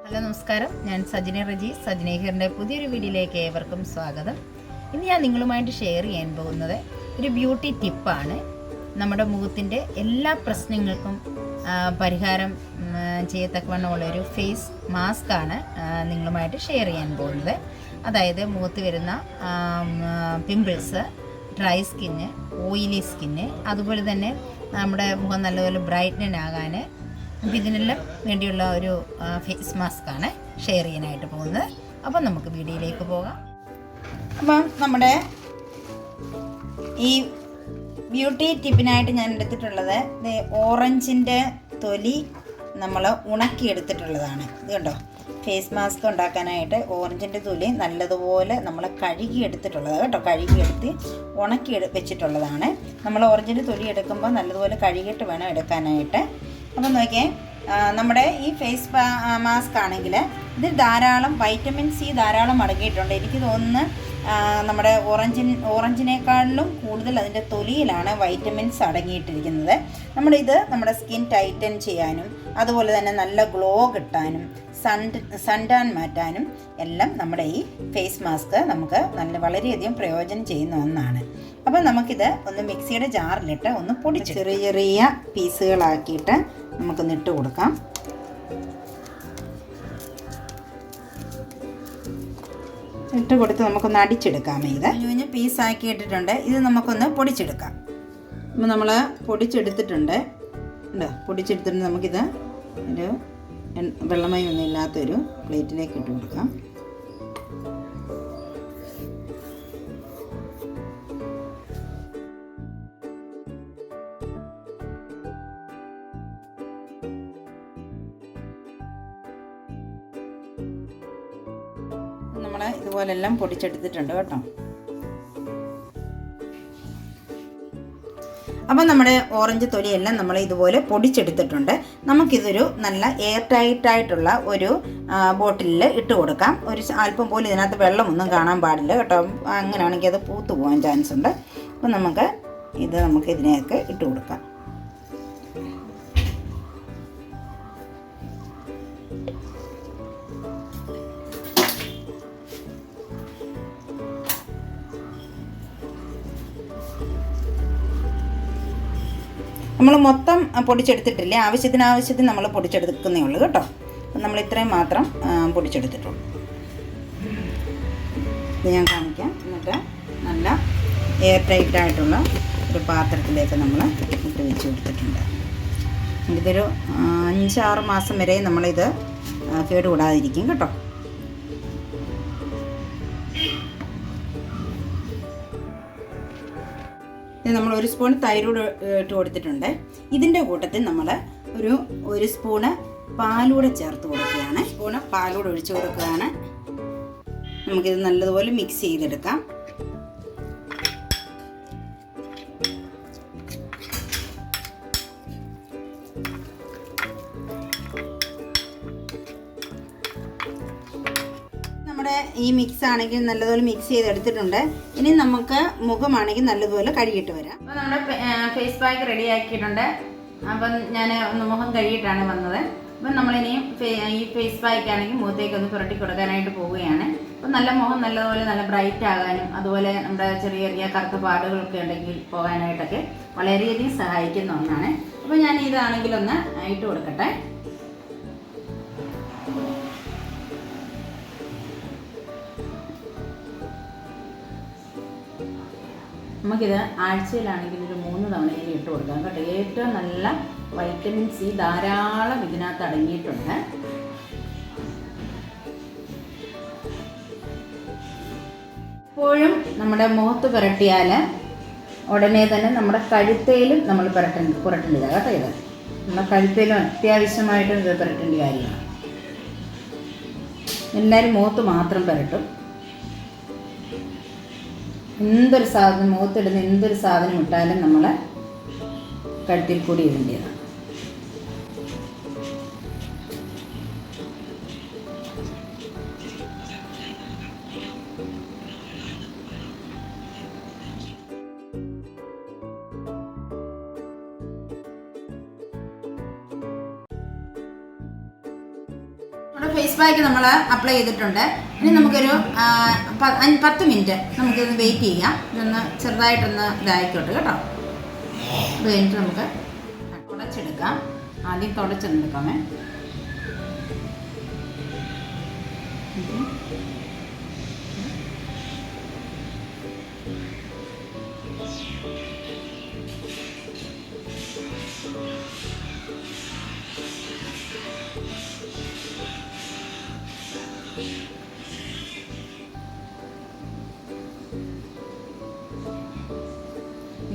Hello നമസ്കാരം, ഞാൻ സജിന റജി. സജിന ഹെയറിൻ്റെ പുതിയൊരു വീഡിയോയിലേക്ക് ഏവർക്കും സ്വാഗതം. ഇന്ന് ഞാൻ നിങ്ങളുമായിട്ട് ഷെയർ ചെയ്യാൻ പോകുന്നത് ഒരു ബ്യൂട്ടി ടിപ്പാണ്. നമ്മുടെ മുഖത്തിൻ്റെ എല്ലാ പ്രശ്നങ്ങൾക്കും പരിഹാരം ചെയ്യത്തക്കവണ്ണമുള്ളൊരു ഫേസ് മാസ്കാണ് നിങ്ങളുമായിട്ട് ഷെയർ ചെയ്യാൻ പോകുന്നത്. അതായത് മുഖത്ത് വരുന്ന pimples, dry skin, oily skin, അതുപോലെ തന്നെ നമ്മുടെ മുഖം നല്ലപോലെ ബ്രൈറ്റൻ ആകാൻ, അപ്പോൾ ഇതിനെല്ലാം വേണ്ടിയുള്ള ഒരു ഫേസ് മാസ്കാണ് ഷെയർ ചെയ്യാനായിട്ട് പോകുന്നത്. അപ്പം നമുക്ക് വീഡിയോയിലേക്ക് പോകാം. അപ്പം നമ്മുടെ ഈ ബ്യൂട്ടി ടിപ്പിനായിട്ട് ഞാൻ എടുത്തിട്ടുള്ളത് ഓറഞ്ചിൻ്റെ തൊലി നമ്മൾ ഉണക്കിയെടുത്തിട്ടുള്ളതാണ്. ഇത് കണ്ടോ, ഫേസ് മാസ്ക് ഉണ്ടാക്കാനായിട്ട് ഓറഞ്ചിൻ്റെ തൊലി നല്ലതുപോലെ നമ്മൾ കഴുകിയെടുത്തിട്ടുള്ളത് കേട്ടോ. കഴുകിയെടുത്ത് ഉണക്കി വെച്ചിട്ടുള്ളതാണ്. നമ്മൾ ഓറഞ്ചിൻ്റെ തൊലി എടുക്കുമ്പോൾ നല്ലതുപോലെ കഴുകിയിട്ട് വേണം എടുക്കാനായിട്ട്. അപ്പം നോക്കിയേ, നമ്മുടെ ഈ ഫേസ് മാസ്ക് ആണെങ്കിൽ ഇതിൽ ധാരാളം വൈറ്റമിൻ സി ധാരാളം അടങ്ങിയിട്ടുണ്ട്. എനിക്ക് തോന്നുന്നു നമ്മുടെ ഓറഞ്ചിനേക്കാളിലും കൂടുതൽ അതിൻ്റെ തൊലിയിലാണ് വൈറ്റമിൻസ് അടങ്ങിയിട്ടിരിക്കുന്നത്. നമ്മുടെ സ്കിൻ ടൈറ്റൻ ചെയ്യാനും അതുപോലെ തന്നെ നല്ല ഗ്ലോ കിട്ടാനും സൺടാൻ മാറ്റാനും എല്ലാം നമ്മുടെ ഈ ഫേസ് മാസ്ക് നമുക്ക് വളരെയധികം പ്രയോജനം ചെയ്യുന്ന ഒന്നാണ്. അപ്പോൾ നമുക്കിത് ഒന്ന് മിക്സിയുടെ ജാറിലിട്ട് ഒന്ന് ചെറിയ ചെറിയ പീസുകളാക്കിയിട്ട് നമുക്കൊന്ന് ഇട്ട് കൊടുക്കാം. ഇട്ട് കൊടുത്ത് നമുക്കൊന്ന് അടിച്ചെടുക്കാം. ഇത് കുഞ്ഞു പീസാക്കി ഇട്ടിട്ടുണ്ട്. ഇത് നമുക്കൊന്ന് പൊടിച്ചെടുക്കാം. അപ്പോൾ നമ്മൾ പൊടിച്ചെടുത്തിട്ടുണ്ട്. നമുക്കിത് ഒരു വെള്ളമയൊന്നും ഇല്ലാത്തൊരു പ്ലേറ്റിലേക്ക് ഇട്ട് കൊടുക്കാം. നമ്മൾ ഇതുപോലെല്ലാം പൊടിച്ചെടുത്തിട്ടുണ്ട് കേട്ടോ. അപ്പം നമ്മുടെ ഓറഞ്ച് തൊലിയെല്ലാം നമ്മൾ ഇതുപോലെ പൊടിച്ചെടുത്തിട്ടുണ്ട്. നമുക്കിതൊരു നല്ല എയർ ടൈറ്റായിട്ടുള്ള ഒരു ബോട്ടിലിൽ ഇട്ട് കൊടുക്കാം. ഒരു അല്പം പോലും ഇതിനകത്ത് വെള്ളമൊന്നും കാണാൻ പാടില്ല കേട്ടോ. അങ്ങനെയാണെങ്കിൽ അത് പൂത്തു പോകാൻ ചാൻസ് ഉണ്ട്. അപ്പം നമുക്ക് ഇതിനെയൊക്കെ ഇട്ട് കൊടുക്കാം. നമ്മൾ മൊത്തം പൊടിച്ചെടുത്തിട്ടില്ല, ആവശ്യത്തിന് നമ്മൾ പൊടിച്ചെടുക്കുന്നേ ഉള്ളൂ കേട്ടോ. നമ്മൾ ഇത്രയും മാത്രം പൊടിച്ചെടുത്തിട്ടുള്ളൂ. ഇത് ഞാൻ കാണിക്കാം. എന്നിട്ട് നല്ല എയർ ടൈറ്റായിട്ടുള്ള ഒരു പാത്രത്തിലേക്ക് നമ്മൾ ഇട്ട് വെച്ച് കൊടുത്തിട്ടുണ്ട്. ഇതൊരു 5-6 മാസം വരെ നമ്മളിത് കേടുകൂടാതിരിക്കും കേട്ടോ. നമ്മൾ 1 സ്പൂൺ തൈരോട് ഇട്ട് കൊടുത്തിട്ടുണ്ട്. ഇതിൻ്റെ കൂട്ടത്തിൽ നമ്മൾ ഒരു സ്പൂണ് പാലൂടെ ചേർത്ത് കൊടുക്കുകയാണ്. സ്പൂണ് പാലൂടെ ഒഴിച്ചു കൊടുക്കുകയാണ്. നമുക്കിത് നല്ലതുപോലെ മിക്സ് ചെയ്തെടുക്കാം. ഈ മിക്സ് ആണെങ്കിൽ നല്ലതുപോലെ മിക്സ് ചെയ്തെടുത്തിട്ടുണ്ട്. ഇനി നമുക്ക് മുഖമാണെങ്കിൽ നല്ലതുപോലെ കഴുകിയിട്ട് വരാം. അപ്പോൾ നമ്മുടെ ഫേസ് പാക്ക് റെഡി ആക്കിയിട്ടുണ്ട്. അപ്പം ഞാൻ മുഖം കഴുകിയിട്ടാണ് വന്നത്. അപ്പം നമ്മളിനിയും ഈ ഫേസ് പാക്ക് ആണെങ്കിൽ മുഖത്തേക്കൊന്ന് പുരട്ടി കൊടുക്കാനായിട്ട് പോവുകയാണ്. അപ്പം മുഖം നല്ലതുപോലെ നല്ല ബ്രൈറ്റ് ആകാനും അതുപോലെ നമ്മുടെ ചെറിയ ചെറിയ കറുത്ത പാടുകളൊക്കെ ഉണ്ടെങ്കിൽ പോകാനായിട്ടൊക്കെ വളരെയധികം സഹായിക്കുന്ന ഒന്നാണ്. അപ്പോൾ ഞാൻ ഇതാണെങ്കിലൊന്ന് ഇട്ട് കൊടുക്കട്ടെ. നമുക്കിത് ആഴ്ചയിലാണെങ്കിൽ ഒരു 3 തവണയും ഇട്ട് കൊടുക്കാം കേട്ടോ. ഏറ്റവും നല്ല വൈറ്റമിൻ സി ധാരാളം ഇതിനകത്ത് അടങ്ങിയിട്ടുണ്ട്. എപ്പോഴും നമ്മുടെ മുഖത്ത് പുരട്ടിയാൽ ഉടനെ തന്നെ നമ്മുടെ കഴുത്തേലും നമ്മൾ പുരട്ടേണ്ടതാണ് കേട്ടോ. ഇത് നമ്മുടെ കഴുത്തേലും അത്യാവശ്യമായിട്ടും ഇത് പുരട്ടേണ്ട കാര്യമാണ്. എല്ലാവരും മുഖത്ത് മാത്രം പുരട്ടും. എന്തൊരു സാധനം മുഖത്തിടുന്ന എന്തൊരു സാധനം ഇട്ടാലും നമ്മൾ കഴുത്തിൽ കൂടി ഇടേണ്ടതാണ്. നമ്മുടെ ഫേസ് പാക്ക് നമ്മൾ അപ്ലൈ ചെയ്തിട്ടുണ്ട്. ഇനി നമുക്കൊരു 10 മിനിറ്റ് നമുക്കിതൊന്ന് വെയിറ്റ് ചെയ്യാം. ഇതൊന്ന് ചെറുതായിട്ടൊന്ന് ഇതായിക്കോട്ടെ കേട്ടോ. അത് കഴിഞ്ഞിട്ട് നമുക്ക് തുടച്ചെടുക്കാം. ആദ്യം തുടച്ചെടുക്കാമേ.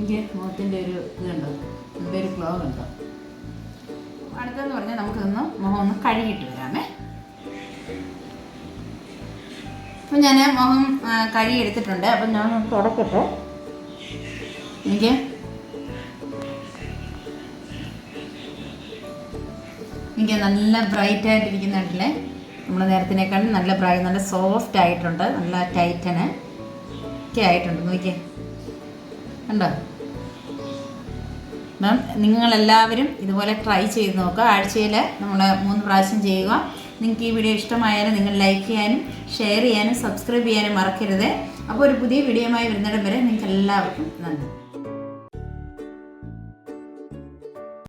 എനിക്ക് മുഖത്തിൻ്റെ ഒരു ഇതുണ്ടോ, ഇതിൻ്റെ ഒരു ഗ്ലോ ഉണ്ടോ. അടുത്തെന്ന് പറഞ്ഞാൽ നമുക്കൊന്ന് മുഖം ഒന്ന് കഴുകിയിട്ട് വരാമേ. അപ്പം ഞാൻ മുഖം കഴുകി എടുത്തിട്ടുണ്ട്. അപ്പം ഞാൻ തുടക്കട്ടെ. എനിക്ക് നല്ല ബ്രൈറ്റ് ആയിട്ടിരിക്കുന്നുണ്ടല്ലേ. നമ്മൾ നേരത്തിനേക്കാളും നല്ല ബ്രൈറ്റ്, നല്ല സോഫ്റ്റ് ആയിട്ടുണ്ട്, നല്ല ടൈറ്റന് ഒക്കെ ആയിട്ടുണ്ട്. നോക്കിയേ, കണ്ടോ മാം? നിങ്ങളെല്ലാവരും ഇതുപോലെ ട്രൈ ചെയ്ത് നോക്കുക. ആഴ്ചയിൽ നമ്മൾ 3 പ്രാവശ്യം ചെയ്യുക. നിങ്ങൾക്ക് ഈ വീഡിയോ ഇഷ്ടമായാലും നിങ്ങൾ ലൈക്ക് ചെയ്യാനും ഷെയർ ചെയ്യാനും സബ്സ്ക്രൈബ് ചെയ്യാനും മറക്കരുത്. അപ്പോൾ ഒരു പുതിയ വീഡിയോയുമായി വരുന്നിടം വരെ നിങ്ങൾക്ക് എല്ലാവർക്കും നന്ദി.